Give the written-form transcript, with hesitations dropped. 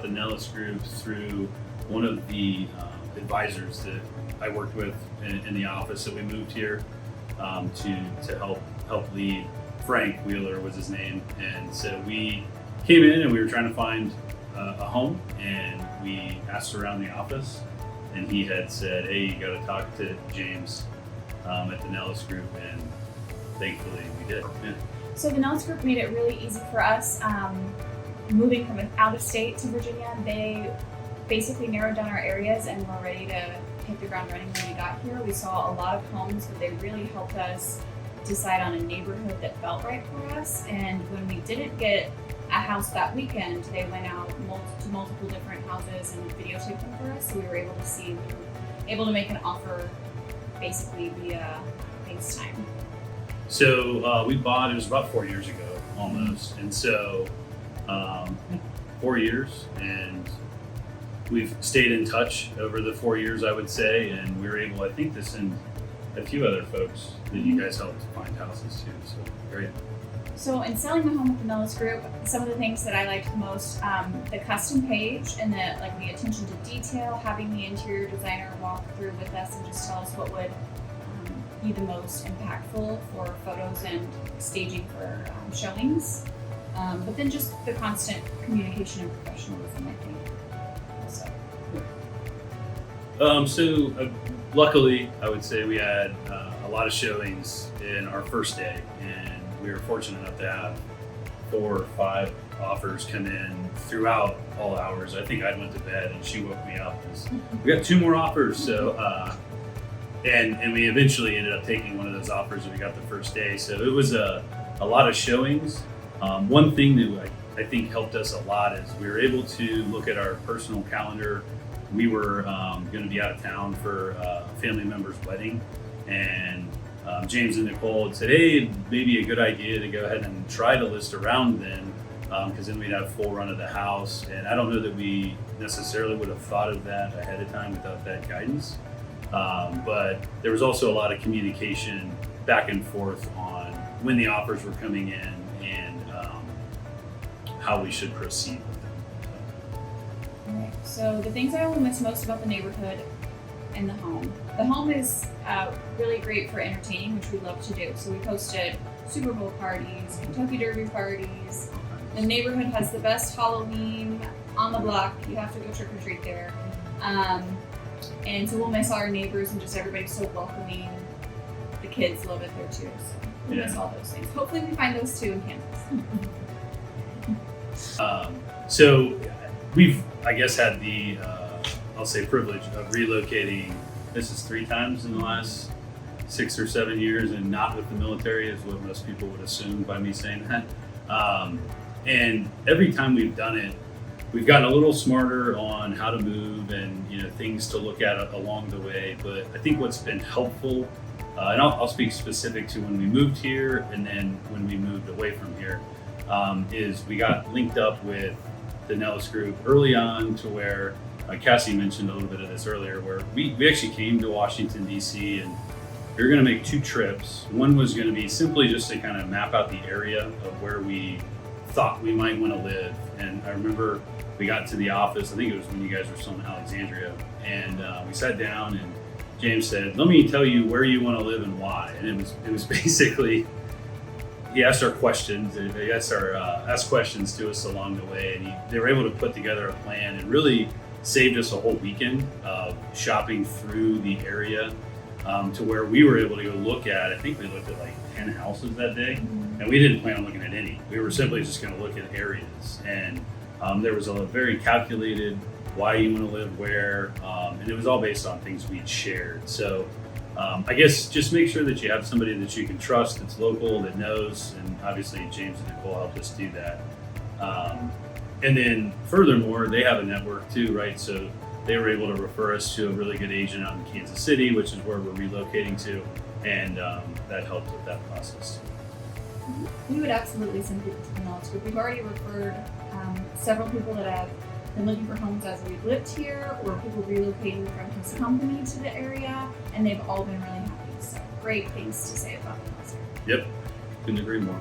the Nellis group through one of the advisors that I worked with in the office that we moved here to help lead. Frank Wheeler was his name, and so we came in and we were trying to find a home, and we asked around the office, and he had said, "Hey, you got to talk to James at the Nellis group," and thankfully we did. Yeah. So the Nellis group made it really easy for us. Moving from out of state to Virginia, they basically narrowed down our areas and were ready to hit the ground running when we got here. We saw a lot of homes, but they really helped us decide on a neighborhood that felt right for us. And when we didn't get a house that weekend, they went out to multiple different houses and videotaped them for us, so we were able to make an offer basically via FaceTime. So we bought, it was about 4 years ago almost, and so 4 years, and we've stayed in touch over the 4 years, I would say, and we were able, I think, to send a few other folks that you guys helped find houses too, so great. So in selling the home with the Nellis group, some of the things that I liked the most, the custom page and the attention to detail, having the interior designer walk through with us and just tell us what would be the most impactful for photos and staging for showings. But then just the constant communication and professionalism, I think. Luckily, I would say we had a lot of showings in our first day, and we were fortunate enough to have 4 or 5 offers come in throughout all hours. I think I went to bed and she woke me up. We got 2 more offers, so and we eventually ended up taking one of those offers that we got the first day. So it was a lot of showings. One thing that I think helped us a lot is we were able to look at our personal calendar. We were going to be out of town for a family member's wedding, and James and Nicole had said, "Hey, maybe a good idea to go ahead and try to list around then, because then we'd have full run of the house." And I don't know that we necessarily would have thought of that ahead of time without that guidance, but there was also a lot of communication back and forth on when the offers were coming in and how we should proceed with them. Right. So the things I will miss most about the neighborhood and the home. The home is really great for entertaining, which we love to do. So we hosted Super Bowl parties, Kentucky Derby parties. The neighborhood has the best Halloween on the block. You have to go trick or treat there. And so we'll miss our neighbors, and just everybody's so welcoming. The kids love it there too. So we'll miss all those things. Hopefully we find those too in Kansas. So we've, I guess, had the, I'll say, privilege of relocating. This is 3 times in the last 6 or 7 years, and not with the military, is what most people would assume by me saying that. And every time we've done it, we've gotten a little smarter on how to move and things to look at along the way. But I think what's been helpful, and I'll speak specific to when we moved here and then when we moved away from here, is we got linked up with the Nellis group early on, to where Cassie mentioned a little bit of this earlier, where we actually came to Washington, D.C., and we were going to make 2 trips. One was going to be simply just to kind of map out the area of where we thought we might want to live. And I remember we got to the office, I think it was when you guys were still in Alexandria, and we sat down and James said, "Let me tell you where you want to live and why." And it was basically, he asked our questions, and they asked questions to us along the way, and they were able to put together a plan and really saved us a whole weekend of shopping through the area, to where we were able to go look at, I think we looked at like 10 houses that day, and we didn't plan on looking at any. We were simply just going to look at areas, and there was a very calculated why you want to live where, and it was all based on things we'd shared. So I guess just make sure that you have somebody that you can trust, that's local, that knows, and obviously James and Nicole helped us do that. And then furthermore, they have a network too, right? So they were able to refer us to a really good agent out in Kansas City, which is where we're relocating to, and that helped with that process. We would absolutely send people to the Nellis group. We've already referred several people that have been looking for homes as we've lived here, or people relocating from his company to the area, and they've all been really happy. So great things to say about the Nellis group. Yep, couldn't agree more.